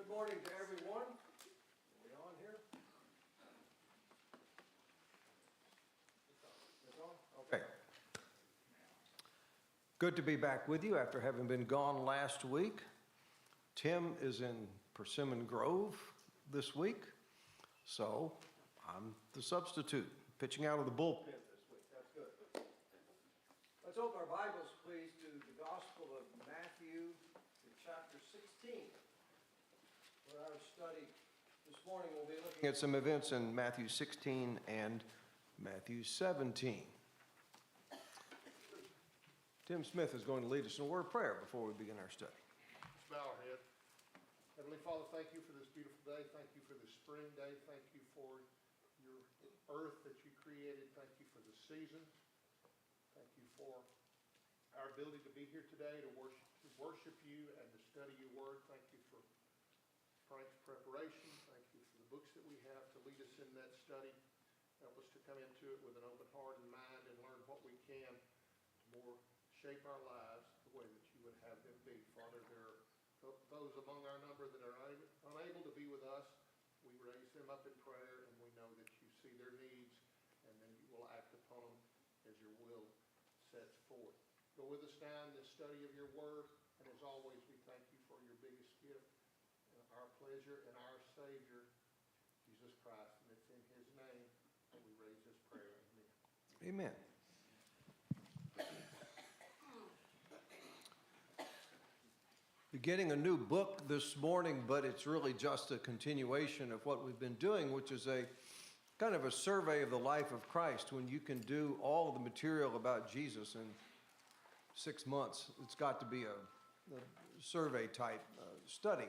Good morning to everyone. Are we on here? It's on? Okay. Good to be back with you after having been gone last week. Tim is in Persimmon Grove this week, so I'm the substitute, pitching out of the bullpen this week. That's good. Let's open our Bibles, please, to the Gospel of Matthew, to chapter 16. For our study this morning, we'll be looking at some events in Matthew 16 and Matthew 17. Tim Smith is going to lead us in a word of prayer before we begin our study. Let's bow our head. Heavenly Father, thank you for this beautiful day. Thank you for this spring day. Thank you for your earth that you created. Thank you for the seasons. Thank you for our ability to be here today to worship you and to study your word. Thank you for Frank's preparation. Thank you for the books that we have to lead us in that study. Help us to come into it with an open heart and mind and learn what we can to more shape our lives the way that you would have them be. Father, there are those among our number that are unable to be with us. We raise them up in prayer, and we know that you see their needs, and then you will act upon them as your will sets forth. Go with us now in this study of your word, and as always, we thank you for your biggest gift, our pleasure, and our Savior, Jesus Christ. And it's in his name that we raise this prayer. Amen. Amen. Beginning a new book this morning, but it's really just a continuation of what we've been doing, which is a kind of a survey of the life of Christ. When you can do all of the material about Jesus in 6 months, it's got to be a survey type study.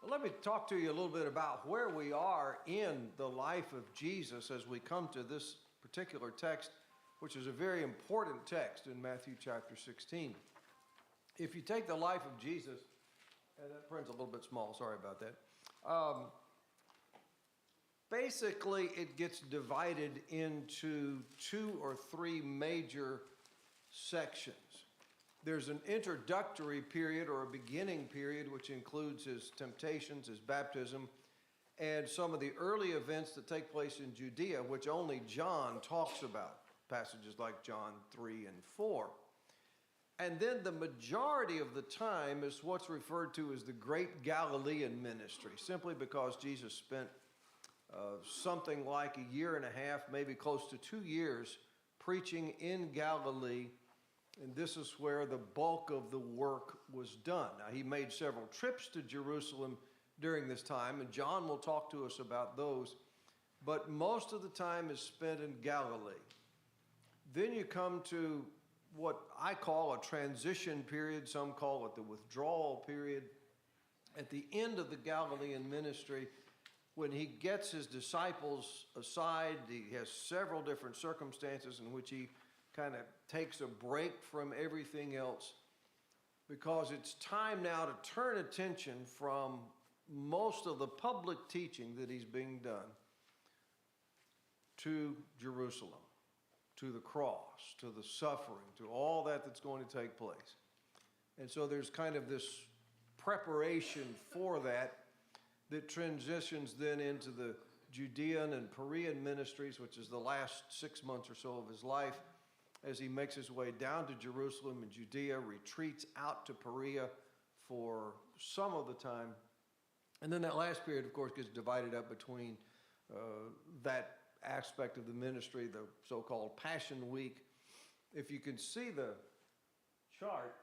Well, let me talk to you a little bit about where we are in the life of Jesus as we come to this particular text, which is a very important text in Matthew chapter 16. If you take the life of Jesus, and that print's a little bit small, sorry about that. Basically, it gets divided into 2 or 3 major sections. There's an introductory period or a beginning period, which includes his temptations, his baptism, and some of the early events that take place in Judea, which only John talks about, passages like John 3 and 4. And then the majority of the time is what's referred to as the Great Galilean Ministry, simply because Jesus spent something like 1.5 years, maybe close to 2 years, preaching in Galilee. And this is where the bulk of the work was done. Now, he made several trips to Jerusalem during this time, and John will talk to us about those. But most of the time is spent in Galilee. Then you come to what I call a transition period. Some call it the withdrawal period. At the end of the Galilean ministry, when he gets his disciples aside, he has several different circumstances in which he kind of takes a break from everything else, because it's time now to turn attention from most of the public teaching that he's being done to Jerusalem, to the cross, to the suffering, to all that's going to take place. And so there's kind of this preparation for that transitions then into the Judean and Perean ministries, which is the last 6 months or so of his life, as he makes his way down to Jerusalem and Judea, retreats out to Perea for some of the time. And then that last period, of course, gets divided up between that aspect of the ministry, the so-called Passion Week. If you can see the chart,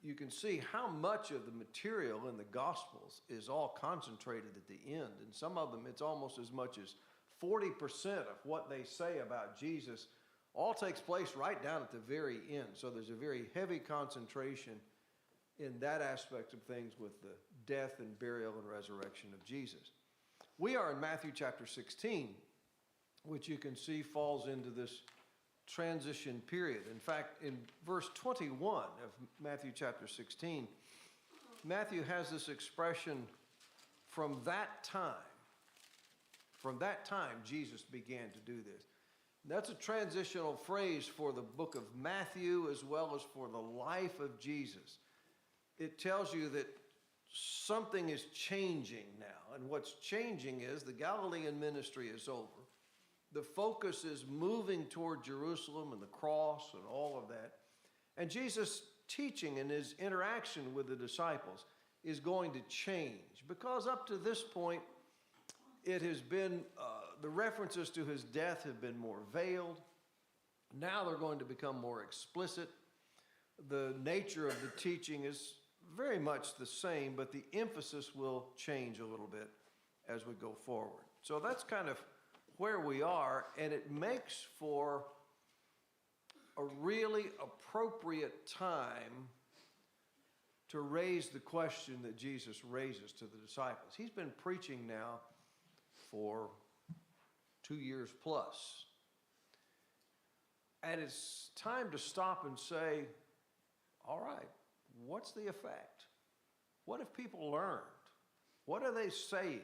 you can see how much of the material in the Gospels is all concentrated at the end. And some of them, it's almost as much as 40% of what they say about Jesus all takes place right down at the very end. So there's a very heavy concentration in that aspect of things with the death and burial and resurrection of Jesus. We are in Matthew chapter 16, which you can see falls into this transition period. In fact, in verse 21 of Matthew chapter 16, Matthew has this expression, from that time Jesus began to do this. That's a transitional phrase for the book of Matthew as well as for the life of Jesus. It tells you that something is changing now. And what's changing is the Galilean ministry is over. The focus is moving toward Jerusalem and the cross and all of that. And Jesus' teaching and his interaction with the disciples is going to change, because up to this point, it has been, the references to his death have been more veiled. Now they're going to become more explicit. The nature of the teaching is very much the same, but the emphasis will change a little bit as we go forward. So that's kind of where we are, and it makes for a really appropriate time to raise the question that Jesus raises to the disciples. He's been preaching now for 2 years plus. And it's time to stop and say, all right, what's the effect? What have people learned? What are they saying?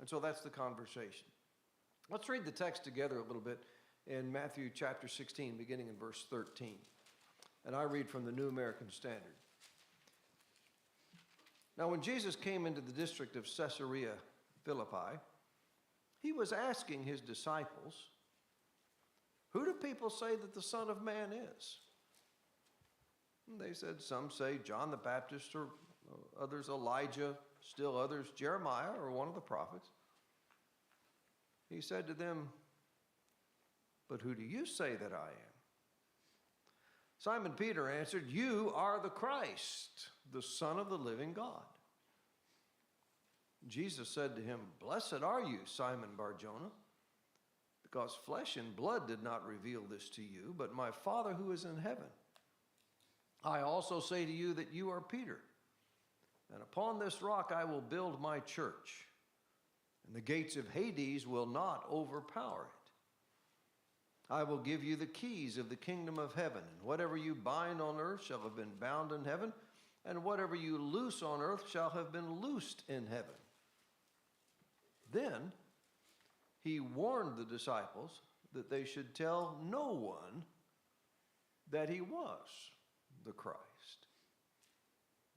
And so that's the conversation. Let's read the text together a little bit in Matthew chapter 16, beginning in verse 13. And I read from the New American Standard. Now, when Jesus came into the district of Caesarea Philippi, he was asking his disciples, "Who do people say that the Son of Man is?" And they said, "Some say John the Baptist, or others Elijah, still others Jeremiah, or one of the prophets." He said to them, "But who do you say that I am?" Simon Peter answered, "You are the Christ, the Son of the living God." Jesus said to him, "Blessed are you, Simon Bar-Jonah, because flesh and blood did not reveal this to you, but my Father who is in heaven. I also say to you that you are Peter, and upon this rock I will build my church, and the gates of Hades will not overpower it. I will give you the keys of the kingdom of heaven, and whatever you bind on earth shall have been bound in heaven, and whatever you loose on earth shall have been loosed in heaven." Then he warned the disciples that they should tell no one that he was the Christ.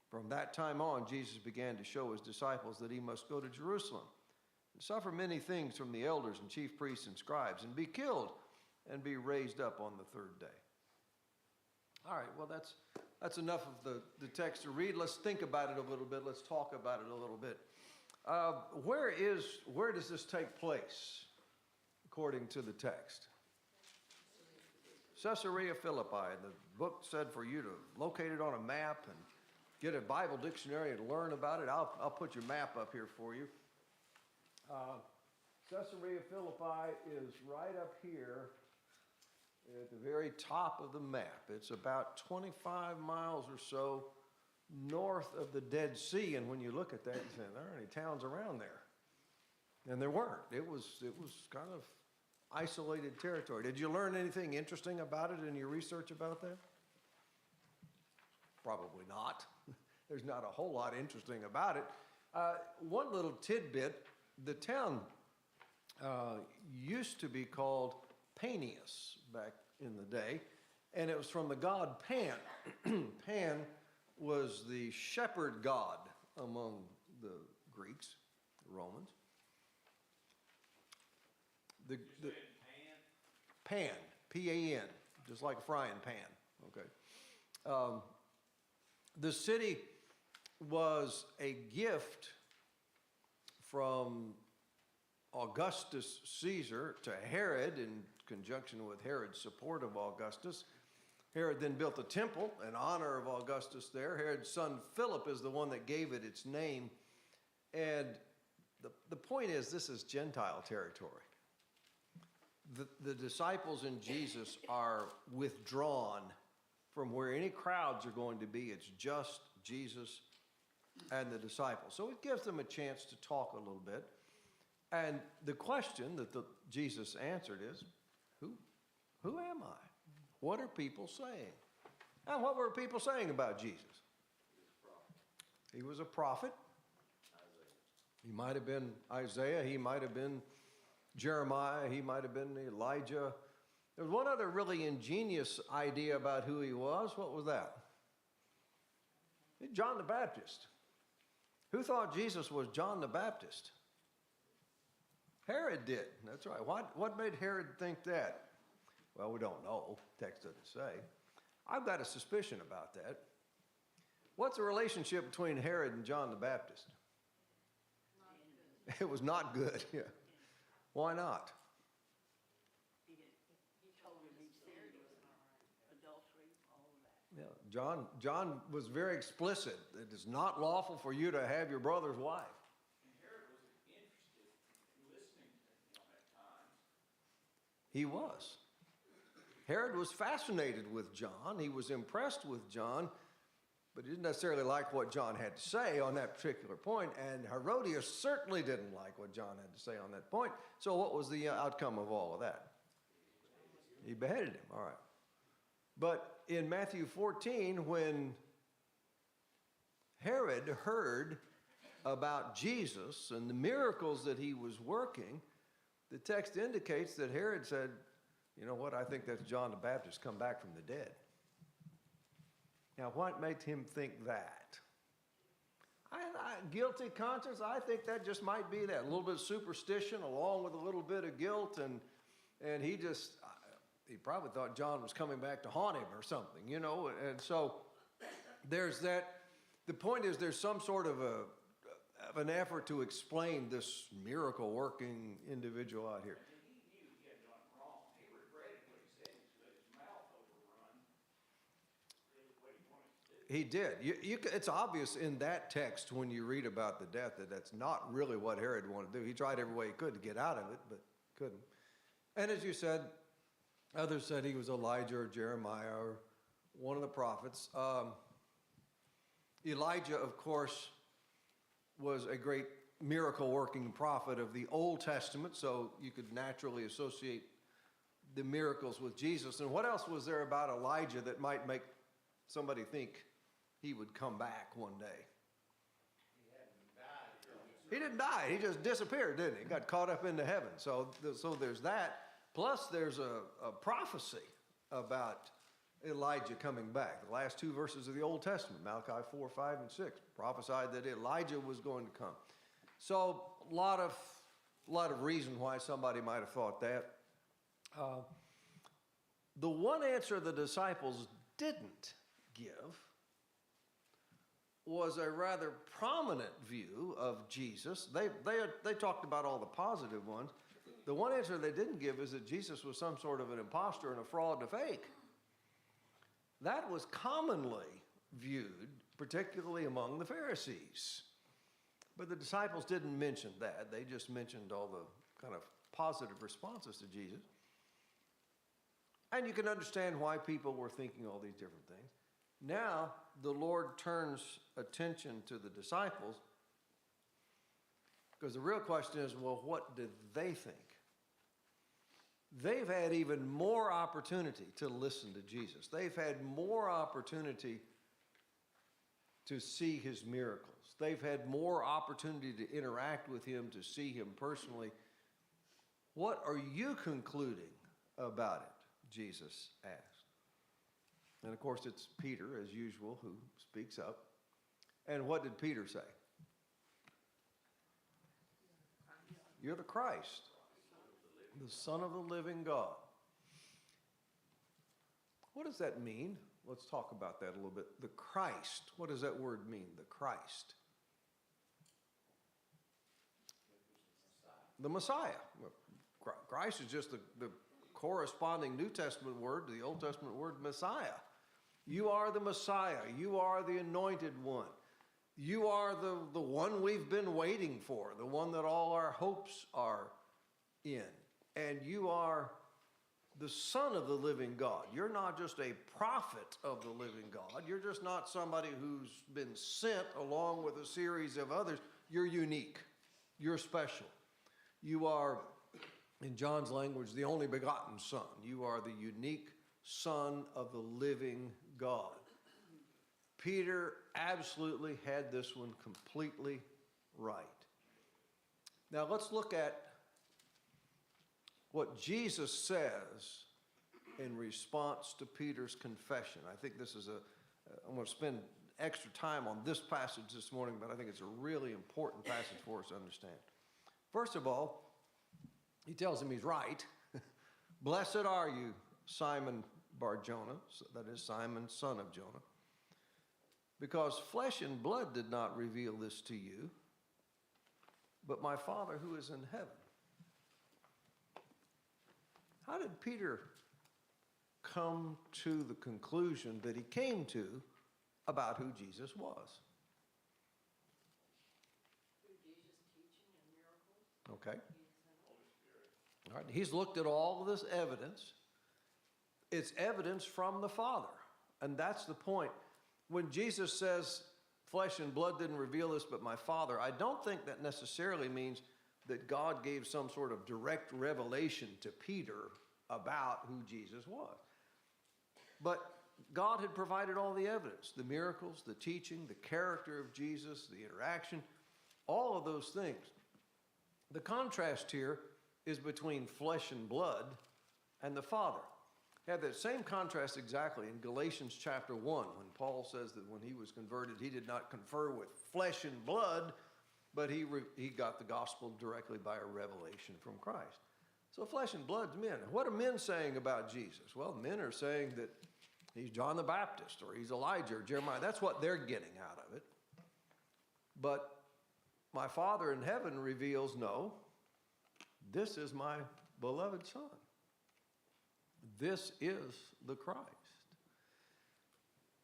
From that time on, Jesus began to show his disciples that he must go to Jerusalem and suffer many things from the elders and chief priests and scribes, and be killed and be raised up on the third day. All right, well, that's enough of the text to read. Let's think about it a little bit. Let's talk about it a little bit. Where does this take place, according to the text? Caesarea Philippi. The book said for you to locate it on a map and get a Bible dictionary and learn about it. I'll put your map up here for you. Caesarea Philippi is right up here at the very top of the map. It's about 25 miles or so north of the Dead Sea. And when you look at that, you say, there aren't any towns around there. And there weren't. It was kind of isolated territory. Did you learn anything interesting about it in your research about that? Probably not. There's not a whole lot interesting about it. One little tidbit, the town used to be called Panias back in the day, and it was from the god Pan. Pan was the shepherd god among the Greeks, the Romans. Pan, P-A-N, just like a frying pan, okay. The city was a gift from Augustus Caesar to Herod in conjunction with Herod's support of Augustus. Herod then built a temple in honor of Augustus there. Herod's son Philip is the one that gave it its name. And the point is, this is Gentile territory. The disciples and Jesus are withdrawn from where any crowds are going to be. It's just Jesus and the disciples. So it gives them a chance to talk a little bit. And the question that Jesus answered is, who am I? What are people saying? And what were people saying about Jesus? He was a prophet. He might have been Isaiah. He might have been Jeremiah. He might have been Elijah. There was one other really ingenious idea about who he was. What was that? John the Baptist. Who thought Jesus was John the Baptist? Herod did. That's right. What made Herod think that? Well, we don't know. Text doesn't say. I've got a suspicion about that. What's the relationship between Herod and John the Baptist? It was not good. Yeah. Why not? Yeah. John was very explicit. It is not lawful for you to have your brother's wife. And Herod was interested in listening to him at times. He was. Herod was fascinated with John. He was impressed with John, but he didn't necessarily like what John had to say on that particular point. And Herodias certainly didn't like what John had to say on that point. So what was the outcome of all of that? He beheaded him. All right. But in Matthew 14, when Herod heard about Jesus and the miracles that he was working, the text indicates that Herod said, you know what, I think that's John the Baptist come back from the dead. Now, what made him think that? Guilty conscience, I think that just might be that. A little bit of superstition along with a little bit of guilt, and he probably thought John was coming back to haunt him or something, you know. And so there's that. The point is there's some sort of an effort to explain this miracle-working individual out here. He knew he had done wrong. He regretted what he said. He let his mouth overrun. Really what he wanted to do. He did. It's obvious in that text when you read about the death that that's not really what Herod wanted to do. He tried every way he could to get out of it, but couldn't. And as you said, others said he was Elijah or Jeremiah or one of the prophets. Elijah, of course, was a great miracle-working prophet of the Old Testament, so you could naturally associate the miracles with Jesus. And what else was there about Elijah that might make somebody think he would come back one day? He didn't die. He just disappeared, didn't he? He got caught up into heaven. So there's that. Plus, there's a prophecy about Elijah coming back. The last two verses of the Old Testament, Malachi 4, 5, and 6, prophesied that Elijah was going to come. So a lot of reason why somebody might have thought that. The one answer the disciples didn't give was a rather prominent view of Jesus. They talked about all the positive ones. The one answer they didn't give is that Jesus was some sort of an imposter and a fraud and a fake. That was commonly viewed, particularly among the Pharisees. But the disciples didn't mention that. They just mentioned all the kind of positive responses to Jesus. And you can understand why people were thinking all these different things. Now, the Lord turns attention to the disciples because the real question is, well, what did they think? They've had even more opportunity to listen to Jesus. They've had more opportunity to see his miracles. They've had more opportunity to interact with him, to see him personally. What are you concluding about it? Jesus asked. And of course, it's Peter, as usual, who speaks up. And what did Peter say? You're the Christ, the Son of the living God. What does that mean? Let's talk about that a little bit. The Christ. What does that word mean, the Christ? The Messiah. Christ is just the corresponding New Testament word to the Old Testament word Messiah. You are the Messiah. You are the anointed one. You are the one we've been waiting for, the one that all our hopes are in. And you are the Son of the living God. You're not just a prophet of the living God. You're just not somebody who's been sent along with a series of others. You're unique. You're special. You are, in John's language, the only begotten Son. You are the unique Son of the living God. Peter absolutely had this one completely right. Now let's look at what Jesus says in response to Peter's confession. I think this is I'm going to spend extra time on this passage this morning, but I think it's a really important passage for us to understand. First of all, he tells him he's right. Blessed are you, Simon Bar-Jonah, that is Simon, son of Jonah, because flesh and blood did not reveal this to you, but my Father who is in heaven. How did Peter come to the conclusion that he came to about who Jesus was? Through Jesus' teaching and miracles. Okay. Holy Spirit. All right. He's looked at all of this evidence. It's evidence from the Father. And that's the point. When Jesus says, flesh and blood didn't reveal this, but my Father, I don't think that necessarily means that God gave some sort of direct revelation to Peter about who Jesus was. But God had provided all the evidence, the miracles, the teaching, the character of Jesus, the interaction, all of those things. The contrast here is between flesh and blood and the Father. Have that same contrast exactly in Galatians chapter 1, when Paul says that when he was converted, he did not confer with flesh and blood, but he got the gospel directly by a revelation from Christ. So flesh and blood's men. What are men saying about Jesus? Well, men are saying that he's John the Baptist, or he's Elijah, or Jeremiah. That's what they're getting out of it. But my Father in heaven reveals, no, this is my beloved Son. This is the Christ.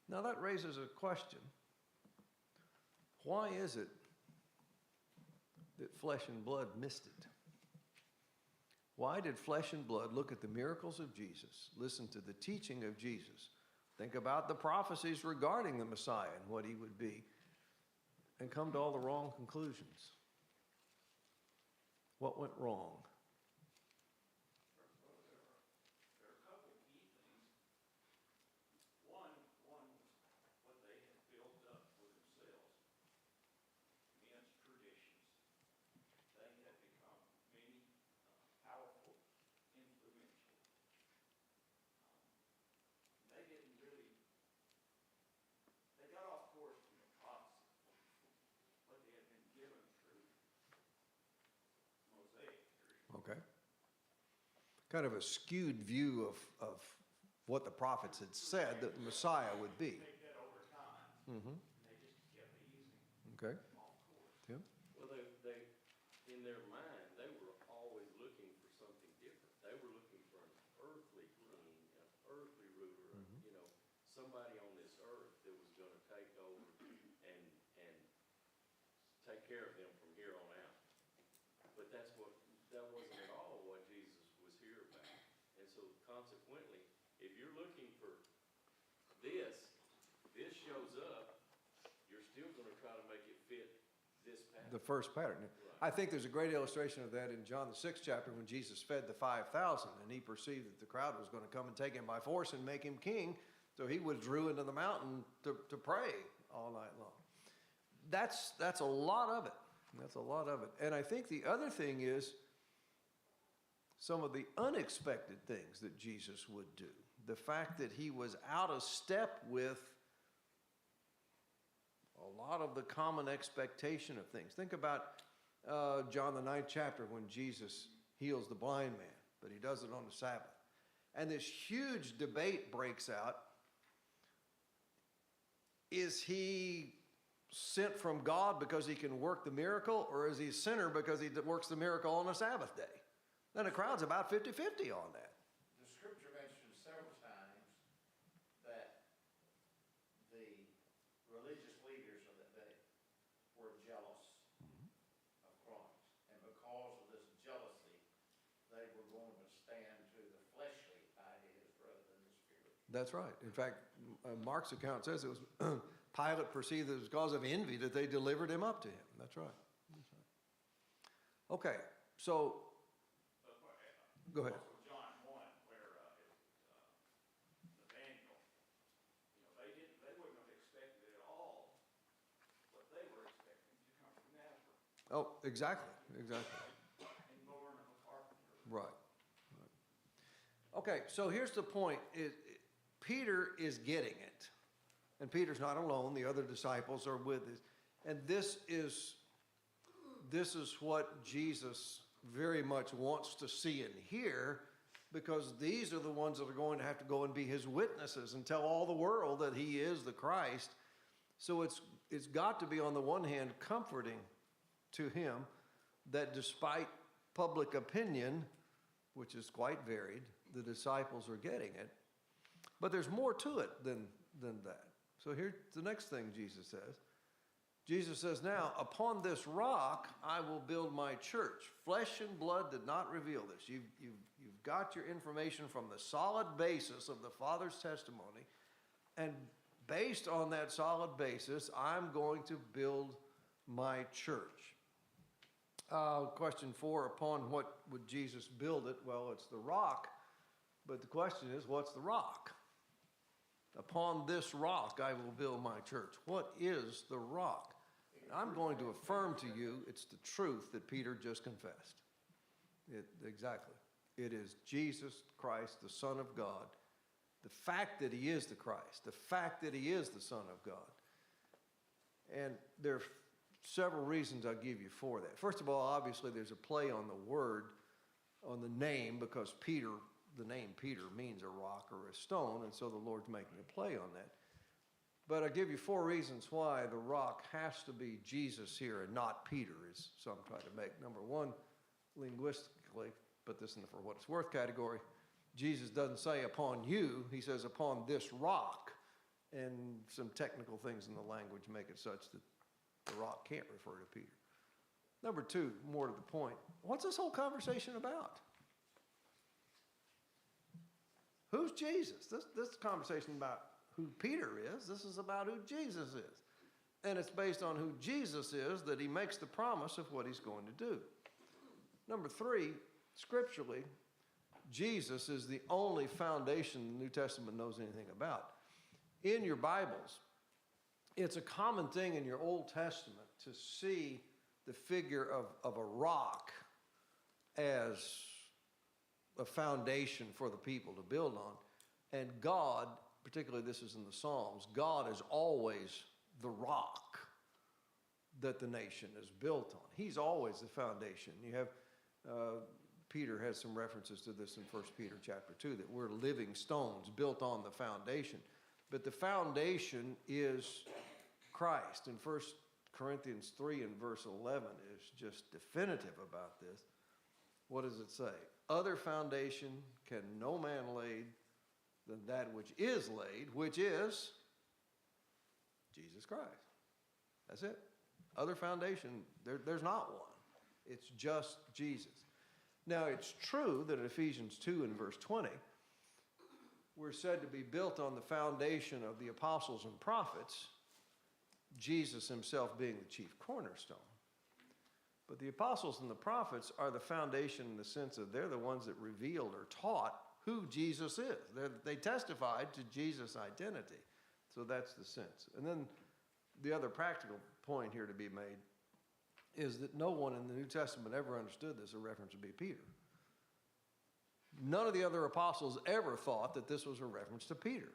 Now that raises a question. Why is it that flesh and blood missed it? Why did flesh and blood look at the miracles of Jesus, listen to the teaching of Jesus, think about the prophecies regarding the Messiah and what he would be, and come to all the wrong conclusions? What went wrong? There are a couple of key things. One was what they had built up for themselves. Men's traditions. They had become many powerful, influential. They didn't really, they got off course from the prophecy, what they had been given through Mosaic period. Okay. Kind of a skewed view of what the prophets had said that the Messiah would be. Take that over time. Mm-hmm. They just kept easing Okay. off course. Tim? Well, they, in their mind, they were always looking for something different. They were looking for an earthly king, an earthly ruler, somebody on this earth that was going to take over and take care of them from here on out. But that wasn't at all what Jesus was here about. And so consequently, if you're looking for this shows up, you're still going to try to make it fit this pattern. The first pattern. I think there's a great illustration of that in John the 6th chapter when Jesus fed the 5,000 and he perceived that the crowd was going to come and take him by force and make him king. So he withdrew into the mountain to pray all night long. That's a lot of it. That's a lot of it. And I think the other thing is some of the unexpected things that Jesus would do. The fact that he was out of step with a lot of the common expectation of things. Think about John the 9th chapter when Jesus heals the blind man, but he does it on the Sabbath. And this huge debate breaks out. Is he sent from God because he can work the miracle, or is he a sinner because he works the miracle on a Sabbath day? Then the crowd's about 50-50 on that. The scripture mentions several times that the religious leaders of that day were jealous of Christ. And because of this jealousy, they were going to stand to the fleshly ideas rather than the spiritual. That's right. In fact, Mark's account says it was Pilate perceived that it was because of envy that they delivered him up to him. That's right. That's right. Okay, so go ahead. Also John 1, where Nathaniel, they wouldn't have expected at all what they were expecting to come from Nazareth. Oh, exactly. And born of a carpenter. Right. Okay, so here's the point. Peter is getting it. And Peter's not alone. The other disciples are with us. And this is what Jesus very much wants to see and hear, because these are the ones that are going to have to go and be his witnesses and tell all the world that he is the Christ. So it's got to be, on the one hand, comforting to him that despite public opinion, which is quite varied, the disciples are getting it. But there's more to it than that. So here's the next thing Jesus says. Jesus says, now, upon this rock, I will build my church. Flesh and blood did not reveal this. You've got your information from the solid basis of the Father's testimony. And based on that solid basis, I'm going to build my church. Question 4, upon what would Jesus build it? Well, it's the rock. But the question is, what's the rock? Upon this rock I will build my church. What is the rock? I'm going to affirm to you it's the truth that Peter just confessed. Exactly. It is Jesus Christ, the Son of God. The fact that he is the Christ, the fact that he is the Son of God. And there are several reasons I'll give you for that. First of all, obviously there's a play on the word, on the name, because Peter, the name Peter means a rock or a stone, and so the Lord's making a play on that. But I'll give you 4 reasons why the rock has to be Jesus here and not Peter, as some try to make. Number 1, linguistically, put this in the for what it's worth category, Jesus doesn't say upon you, he says upon this rock. And some technical things in the language make it such that the rock can't refer to Peter. Number 2, more to the point, what's this whole conversation about? Who's Jesus? This conversation about who Peter is. This is about who Jesus is. And it's based on who Jesus is that he makes the promise of what he's going to do. Number 3, scripturally, Jesus is the only foundation the New Testament knows anything about. In your Bibles, it's a common thing in your Old Testament to see the figure of a rock as a foundation for the people to build on. And God, particularly this is in the Psalms, God is always the rock that the nation is built on. He's always the foundation. You have, Peter has some references to this in 1 Peter chapter 2, that we're living stones built on the foundation. But the foundation is Christ. And 1 Corinthians 3 and verse 11 is just definitive about this. What does it say? Other foundation can no man lay than that which is laid, which is Jesus Christ. That's it. Other foundation, there's not one. It's just Jesus. Now, it's true that in Ephesians 2 and verse 20, we're said to be built on the foundation of the apostles and prophets, Jesus himself being the chief cornerstone. But the apostles and the prophets are the foundation in the sense that they're the ones that revealed or taught who Jesus is. They testified to Jesus' identity. So that's the sense. And then the other practical point here to be made is that no one in the New Testament ever understood this, a reference to be Peter. None of the other apostles ever thought that this was a reference to Peter.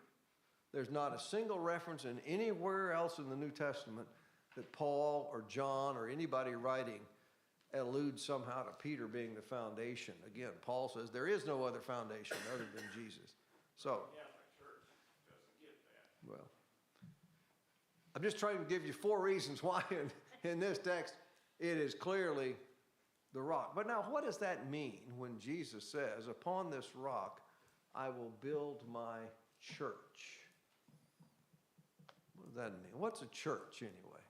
There's not a single reference in anywhere else in the New Testament that Paul or John or anybody writing alludes somehow to Peter being the foundation. Again, Paul says there is no other foundation other than Jesus. So, The Catholic Church doesn't get that. well, I'm just trying to give you 4 reasons why in this text it is clearly the rock. But now, what does that mean when Jesus says, upon this rock I will build my church? What does that mean? What's a church anyway?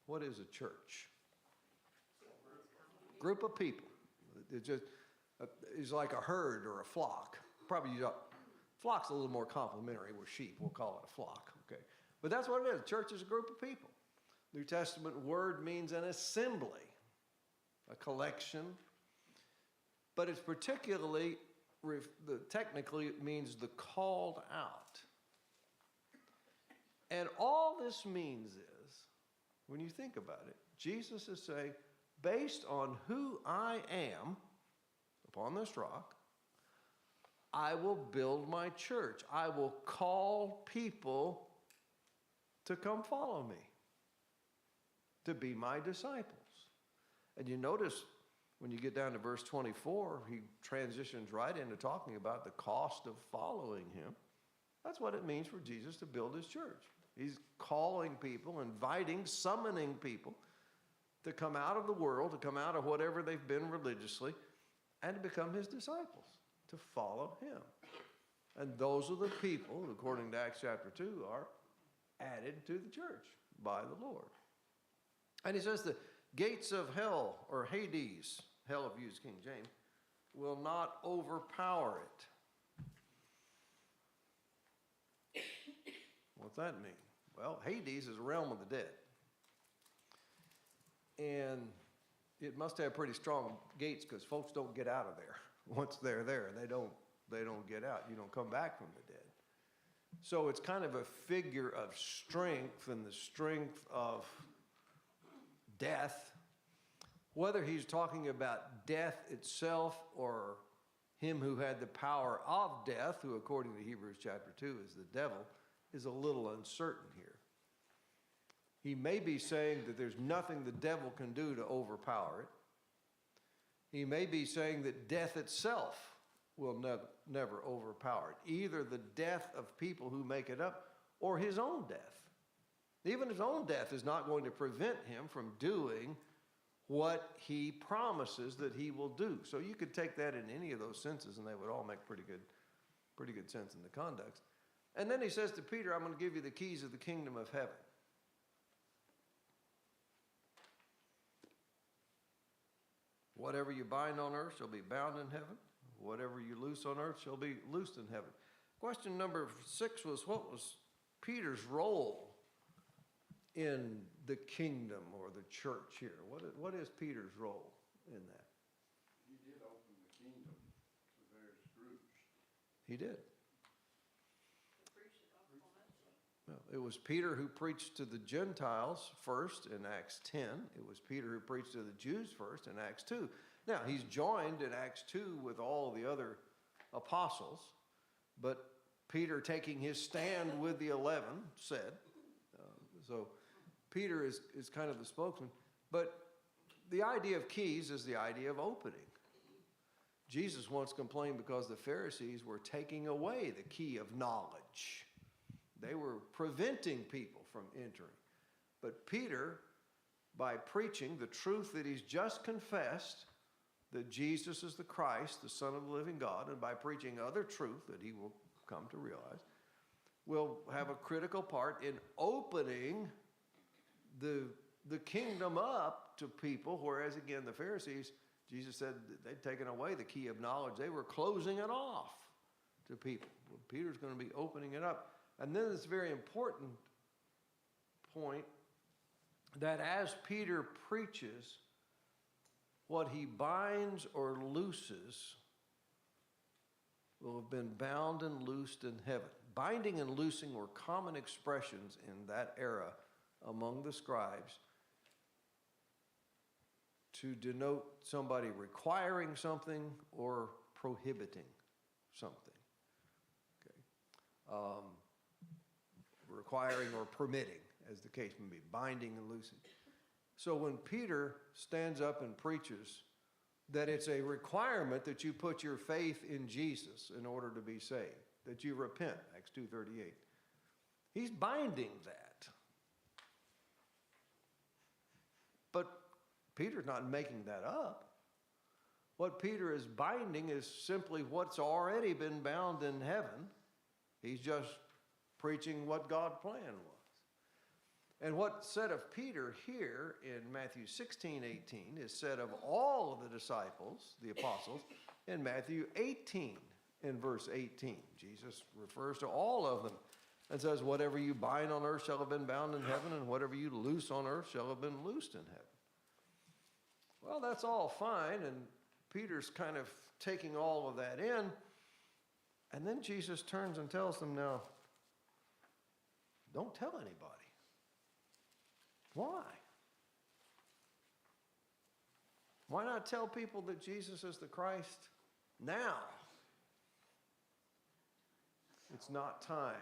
What is a church? Group of people. It's like a herd or a flock. Probably flock's a little more complimentary. We're sheep. We'll call it a flock. Okay, but that's what it is. A church is a group of people. New Testament word means an assembly, a collection, but it's particularly, technically it means the called out. And all this means is, when you think about it, Jesus is saying, based on who I am, upon this rock, I will build my church. I will call people to come follow me, to be my disciples. And you notice when you get down to verse 24, he transitions right into talking about the cost of following him. That's what it means for Jesus to build his church. He's calling people, inviting, summoning people to come out of the world, to come out of whatever they've been religiously, and to become his disciples, to follow him. And those are the people, according to Acts chapter 2, are added to the church by the Lord. And he says the gates of hell, or Hades, hell if you use King James, will not overpower it. What's that mean? Well, Hades is a realm of the dead. And it must have pretty strong gates because folks don't get out of there. Once they're there, they don't get out. You don't come back from the dead. So it's kind of a figure of strength and the strength of death. Whether he's talking about death itself or him who had the power of death, who according to Hebrews chapter 2 is the devil, is a little uncertain here. He may be saying that there's nothing the devil can do to overpower it. He may be saying that death itself will never overpower it. Either the death of people who make it up or his own death. Even his own death is not going to prevent him from doing what he promises that he will do. So you could take that in any of those senses and they would all make pretty good sense in the context. And then he says to Peter, I'm going to give you the keys of the kingdom of heaven. Whatever you bind on earth shall be bound in heaven. Whatever you loose on earth shall be loosed in heaven. Question number 6 was, what was Peter's role in the kingdom or the church here? What is Peter's role in that? He did open the kingdom to various groups. He did. To preach the gospel message. Well, it was Peter who preached to the Gentiles first in Acts 10. It was Peter who preached to the Jews first in Acts 2. Now, he's joined in Acts 2 with all the other apostles, but Peter, taking his stand with the 11, said, so Peter is kind of the spokesman. But the idea of keys is the idea of opening. Jesus once complained because the Pharisees were taking away the key of knowledge. They were preventing people from entering. But Peter, by preaching the truth that he's just confessed, that Jesus is the Christ, the Son of the living God, and by preaching other truth that he will come to realize, will have a critical part in opening the kingdom up to people, whereas again the Pharisees, Jesus said they'd taken away the key of knowledge. They were closing it off to people. Well, Peter's going to be opening it up. And then this very important point that as Peter preaches, what he binds or looses will have been bound and loosed in heaven. Binding and loosing were common expressions in that era among the scribes to denote somebody requiring something or prohibiting something. Okay. Requiring or permitting, as the case may be, binding and loosing. So when Peter stands up and preaches that it's a requirement that you put your faith in Jesus in order to be saved, that you repent, Acts 2:38, he's binding that. But Peter's not making that up. What Peter is binding is simply what's already been bound in heaven. He's just preaching what God's plan was. And what's said of Peter here in Matthew 16:18 is said of all of the disciples, the apostles, in Matthew 18 in verse 18. Jesus refers to all of them and says, whatever you bind on earth shall have been bound in heaven, and whatever you loose on earth shall have been loosed in heaven. Well, that's all fine, and Peter's kind of taking all of that in, and then Jesus turns and tells them, now, don't tell anybody. Why? Why not tell people that Jesus is the Christ now? It's not time.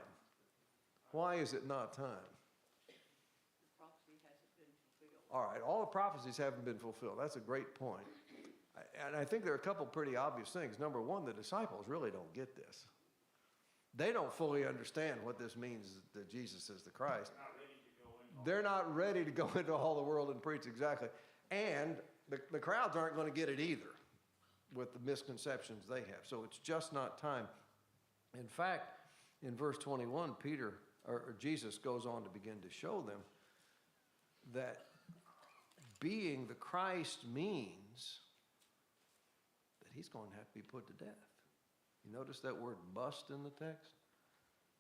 Why is it not time? The prophecy hasn't been fulfilled. All right, all the prophecies haven't been fulfilled. That's a great point. And I think there are a couple pretty obvious things. Number one, the disciples really don't get this. They don't fully understand what this means that Jesus is the Christ. They're not ready to go into all the world and preach, exactly. And the crowds aren't going to get it either with the misconceptions they have. So it's just not time. In fact, in verse 21, Jesus goes on to begin to show them that being the Christ means that he's going to have to be put to death. You notice that word must in the text?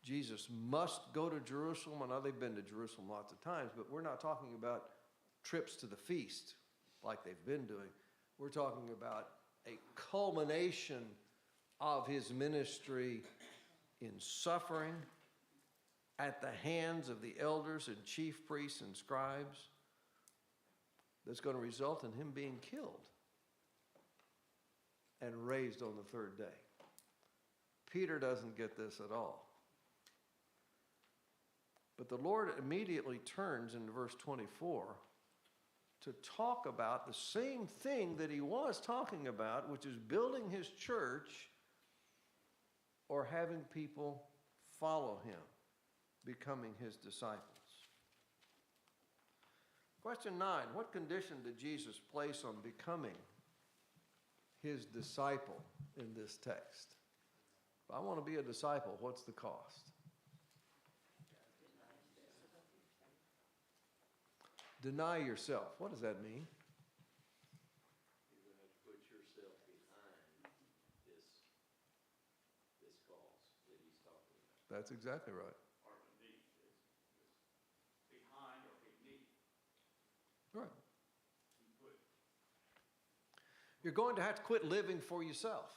Jesus must go to Jerusalem. I know they've been to Jerusalem lots of times, but we're not talking about trips to the feast like they've been doing. We're talking about a culmination of his ministry in suffering at the hands of the elders and chief priests and scribes that's going to result in him being killed and raised on the third day. Peter doesn't get this at all. But the Lord immediately turns in verse 24 to talk about the same thing that he was talking about, which is building his church or having people follow him, becoming his disciples. Question 9, what condition did Jesus place on becoming his disciple in this text? If I want to be a disciple, what's the cost? Deny yourself. What does that mean? You're going to have to put yourself behind this cause that he's talking about. That's exactly right. Or beneath, it's behind or beneath. Right. You put You're going to have to quit living for yourself.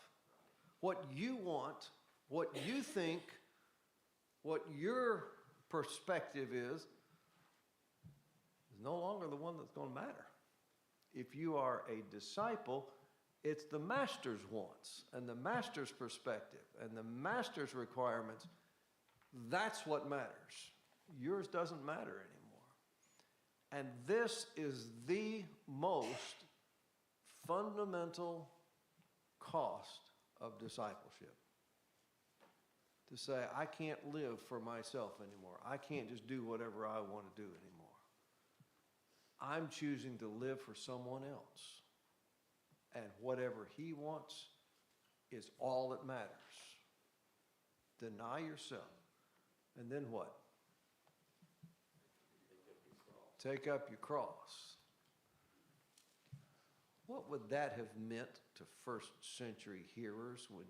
What you want, what you think, what your perspective is no longer the one that's going to matter. If you are a disciple, it's the master's wants and the master's perspective and the master's requirements. That's what matters. Yours doesn't matter anymore. And this is the most fundamental cost of discipleship. To say, I can't live for myself anymore. I can't just do whatever I want to do anymore. I'm choosing to live for someone else. And whatever he wants is all that matters. Deny yourself. And then what? Take up your cross. What would that have meant to first century hearers when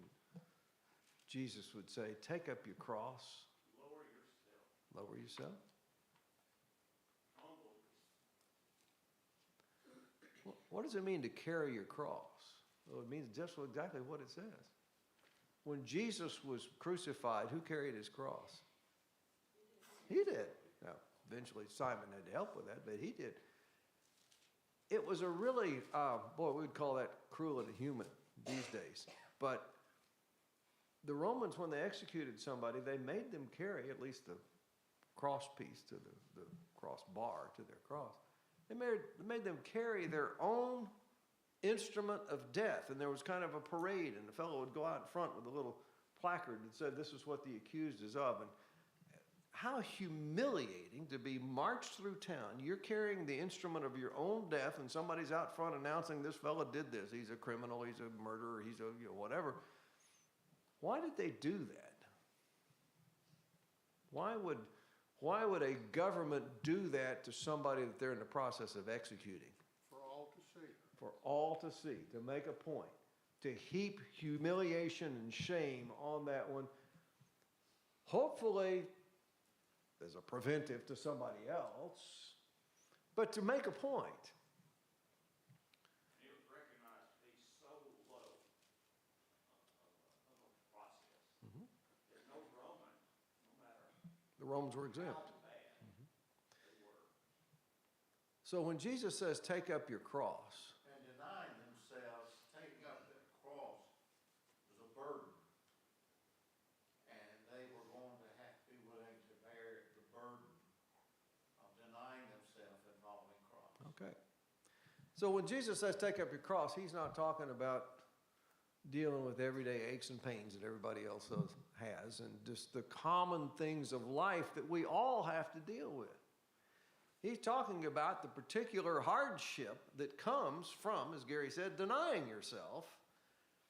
Jesus would say, take up your cross? lower yourself, Lower yourself? humble yourself. What does it mean to carry your cross? Well, it means just exactly what it says. When Jesus was crucified, who carried his cross? He did. Now, eventually Simon had to help with that, but he did. It was a really, we'd call that cruel and inhuman these days. But the Romans, when they executed somebody, they made them carry at least the cross piece to the cross bar to their cross. They made them carry their own instrument of death. And there was kind of a parade, and the fellow would go out in front with a little placard that said, this is what the accused is of. And how humiliating to be marched through town. You're carrying the instrument of your own death, and somebody's out front announcing this fellow did this. He's a criminal, he's a murderer, he's a whatever. Why did they do that? Why would a government do that to somebody that they're in the process of executing? For all to see. For all to see, to make a point, to heap humiliation and shame on that one. Hopefully, as a preventive to somebody else, but to make a point. It was recognized to be so low of a process. Mhm. There's no Roman, no matter The Romans were how exempt. bad they were. So when Jesus says, take up your cross, And denying themselves, taking up that cross was a burden. And they were Okay. So when Jesus says take up your cross, he's not talking about dealing with everyday aches and pains that everybody else has and just the common things of life that we all have to deal with. He's talking about the particular hardship that comes from, as Gary said, denying yourself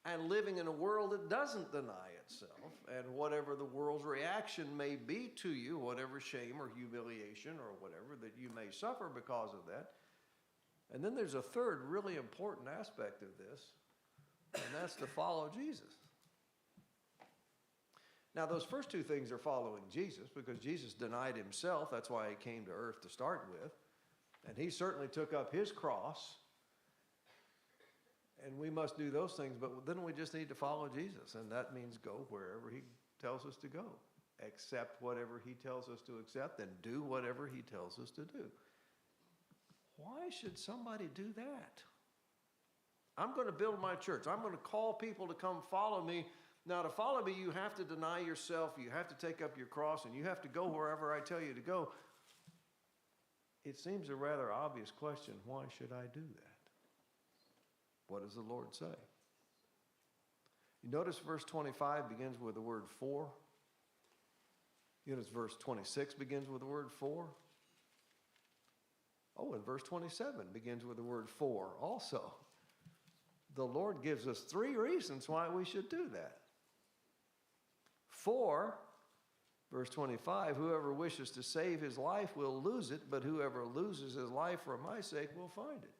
and living in a world that doesn't deny itself, and whatever the world's reaction may be to you, whatever shame or humiliation or whatever that you may suffer because of that. And then there's a third really important aspect of this, and that's to follow Jesus. Now, those first two things are following Jesus because Jesus denied himself. That's why he came to earth to start with. And he certainly took up his cross. And we must do those things, but then we just need to follow Jesus. And that means go wherever he tells us to go. Accept whatever he tells us to accept and do whatever he tells us to do. Why should somebody do that? I'm going to build my church. I'm going to call people to come follow me. Now, to follow me, you have to deny yourself. You have to take up your cross, and you have to go wherever I tell you to go. It seems a rather obvious question. Why should I do that? What does the Lord say? You notice verse 25 begins with the word for. You notice verse 26 begins with the word for. Oh, and verse 27 begins with the word for also. The Lord gives us 3 reasons why we should do that. For, verse 25, whoever wishes to save his life will lose it, but whoever loses his life for my sake will find it.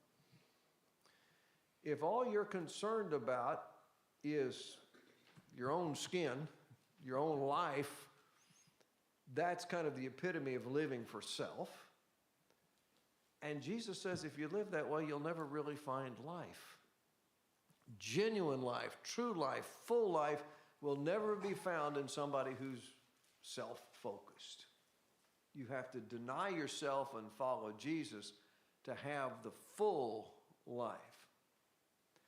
If all you're concerned about is your own skin, your own life, that's kind of the epitome of living for self. And Jesus says if you live that way, you'll never really find life. Genuine life, true life, full life will never be found in somebody who's self-focused. You have to deny yourself and follow Jesus to have the full life.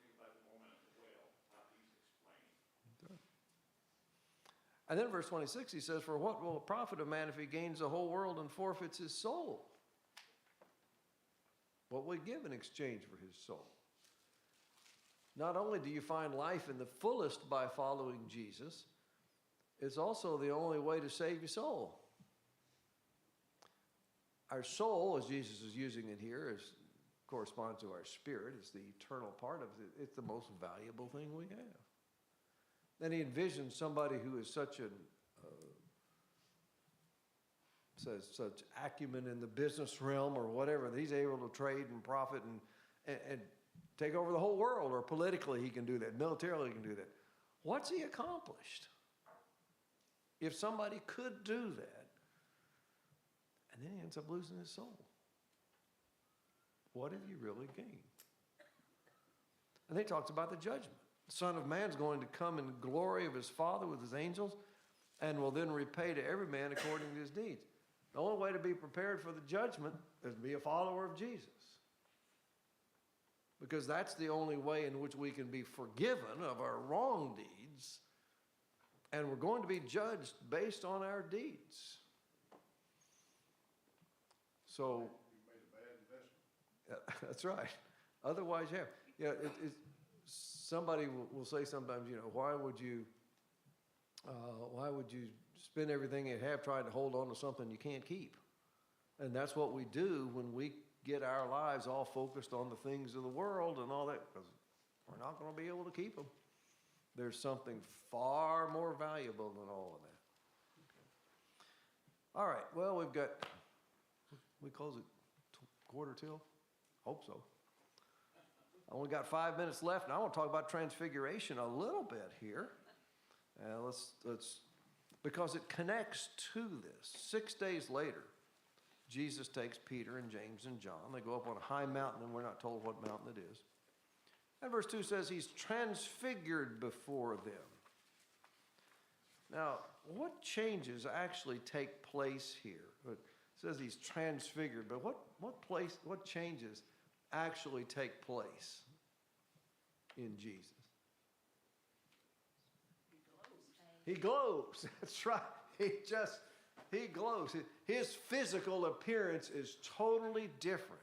Think about the woman at the well, how he's explained. And then verse 26, he says, for what will it profit a man if he gains the whole world and forfeits his soul? What will he give in exchange for his soul? Not only do you find life in the fullest by following Jesus, it's also the only way to save your soul. Our soul, as Jesus is using it here, corresponds to our spirit. It's the eternal part of it. It's the most valuable thing we have. Then he envisions somebody who is such such acumen in the business realm or whatever, that he's able to trade and profit and take over the whole world, or politically he can do that, militarily he can do that. What's he accomplished? If somebody could do that, and then he ends up losing his soul, what have you really gained? And then he talks about the judgment. The Son of Man's going to come in the glory of his Father with his angels and will then repay to every man according to his deeds. The only way to be prepared for the judgment is to be a follower of Jesus. Because that's the only way in which we can be forgiven of our wrong deeds. And we're going to be judged based on our deeds. So, You made a bad investment. yeah, that's right. Otherwise, somebody will say sometimes, why would you spend everything you have trying to hold on to something you can't keep? And that's what we do when we get our lives all focused on the things of the world and all that, because we're not going to be able to keep them. There's something far more valuable than all of that. All right, well, we close at 1:45? Hope so. I only got 5 minutes left, and I want to talk about transfiguration a little bit here. Let's because it connects to this. 6 days later, Jesus takes Peter and James and John. They go up on a high mountain, and we're not told what mountain it is. And verse 2 says he's transfigured before them. Now, what changes actually take place here? It says he's transfigured, but what changes actually take place in Jesus? He glows. That's right. He glows. His physical appearance is totally different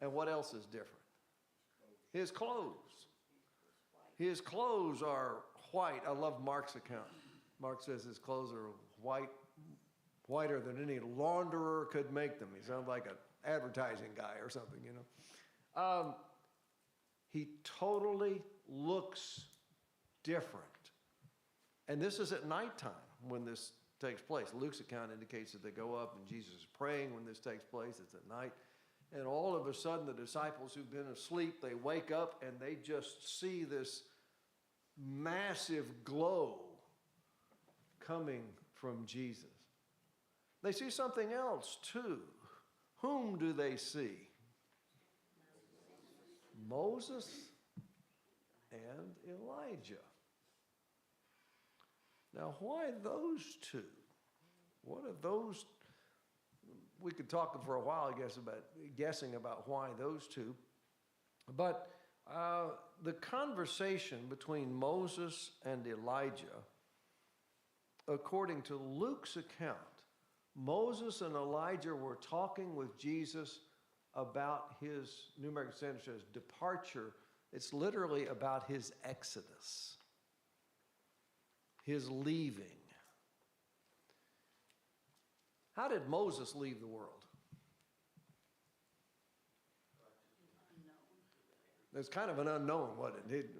And what else is different? His clothes. His clothes are white. I love Mark's account. Mark says his clothes are white, whiter than any launderer could make them. He sounds like an advertising guy or something, you know. He totally looks different. And this is at nighttime when this takes place. Luke's account indicates that they go up and Jesus is praying when this takes place. It's at night. And all of a sudden, the disciples who've been asleep, they wake up and they just see this massive glow coming from Jesus. They see something else too. Whom do they see? Moses and Elijah. Now, why those two? What are those? We could talk for a while, I guess, about guessing about why those two. But the conversation between Moses and Elijah, according to Luke's account, Moses and Elijah were talking with Jesus about his, New American Standard says, departure. It's literally about his exodus, his leaving. How did Moses leave the world? It's kind of an unknown, wasn't it?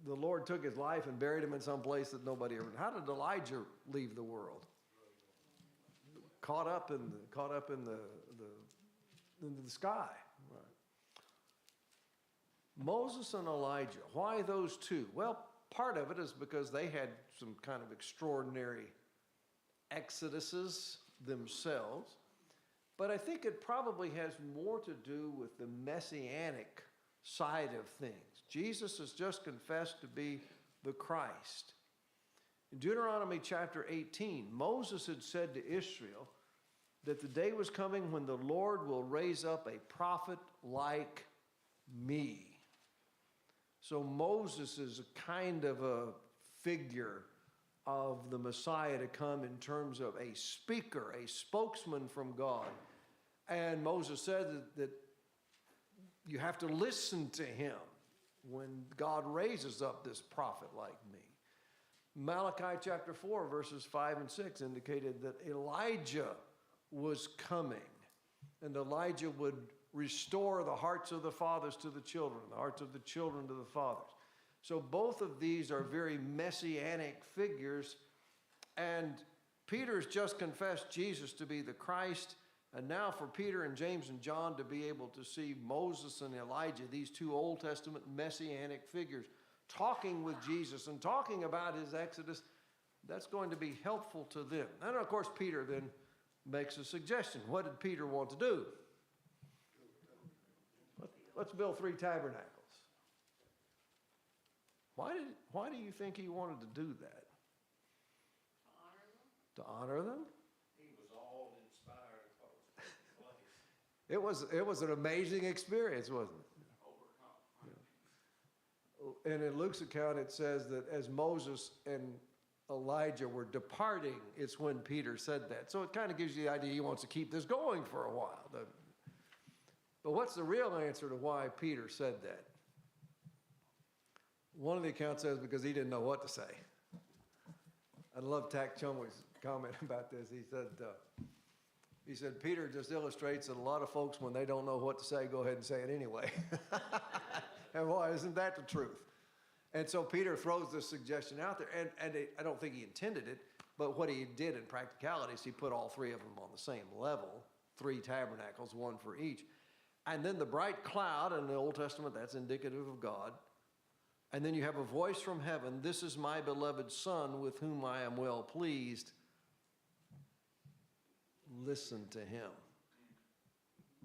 The Lord took his life and buried him in some place that nobody ever. How did Elijah leave the world? Caught up in the sky. Right. Moses and Elijah. Why those two? Well, part of it is because they had some kind of extraordinary exoduses themselves. But I think it probably has more to do with the messianic side of things. Jesus has just confessed to be the Christ. In Deuteronomy chapter 18, Moses had said to Israel that the day was coming when the Lord will raise up a prophet like me. So Moses is a kind of a figure of the Messiah to come in terms of a speaker, a spokesman from God. And Moses said that you have to listen to him when God raises up this prophet like me. Malachi chapter 4, verses 5 and 6 indicated that Elijah was coming, and Elijah would restore the hearts of the fathers to the children, the hearts of the children to the fathers. So both of these are very messianic figures, and Peter's just confessed Jesus to be the Christ, and now for Peter and James and John to be able to see Moses and Elijah, these two Old Testament messianic figures, talking with Jesus and talking about his exodus, that's going to be helpful to them. And of course, Peter then makes a suggestion. What did Peter want to do? Let's build 3 tabernacles. Why do you think he wanted to do that? To honor them? He was all inspired place. It was an amazing experience, wasn't it? Yeah. And in Luke's account, it says that as Moses and Elijah were departing, it's when Peter said that. So it kind of gives you the idea he wants to keep this going for a while. But what's the real answer to why Peter said that? One of the accounts says because he didn't know what to say. I love Tack Chumley's comment about this. He said, Peter just illustrates that a lot of folks, when they don't know what to say, go ahead and say it anyway. And why isn't that the truth? And so Peter throws this suggestion out there, and I don't think he intended it, but what he did in practicality is he put all 3 of them on the same level, 3 tabernacles, 1 for each. And then the bright cloud in the Old Testament, that's indicative of God. And then you have a voice from heaven, this is my beloved Son with whom I am well pleased. Listen to him.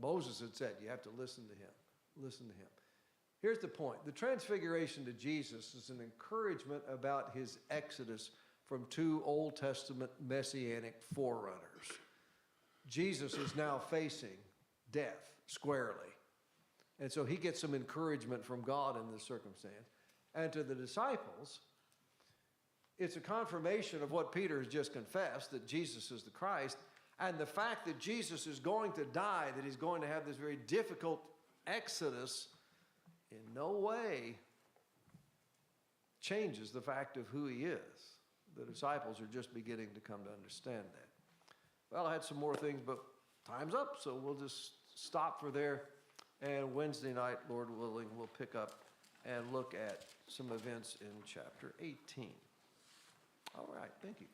Moses had said, you have to listen to him. Listen to him. Here's the point. The transfiguration to Jesus is an encouragement about his exodus from 2 Old Testament messianic forerunners. Jesus is now facing death squarely. And so he gets some encouragement from God in this circumstance. And to the disciples, it's a confirmation of what Peter has just confessed, that Jesus is the Christ, and the fact that Jesus is going to die, that he's going to have this very difficult Exodus in no way changes the fact of who he is. The disciples are just beginning to come to understand that. Well, I had some more things, but time's up, so we'll just stop for there. And Wednesday night, Lord willing, we'll pick up and look at some events in chapter 18. All right, thank you.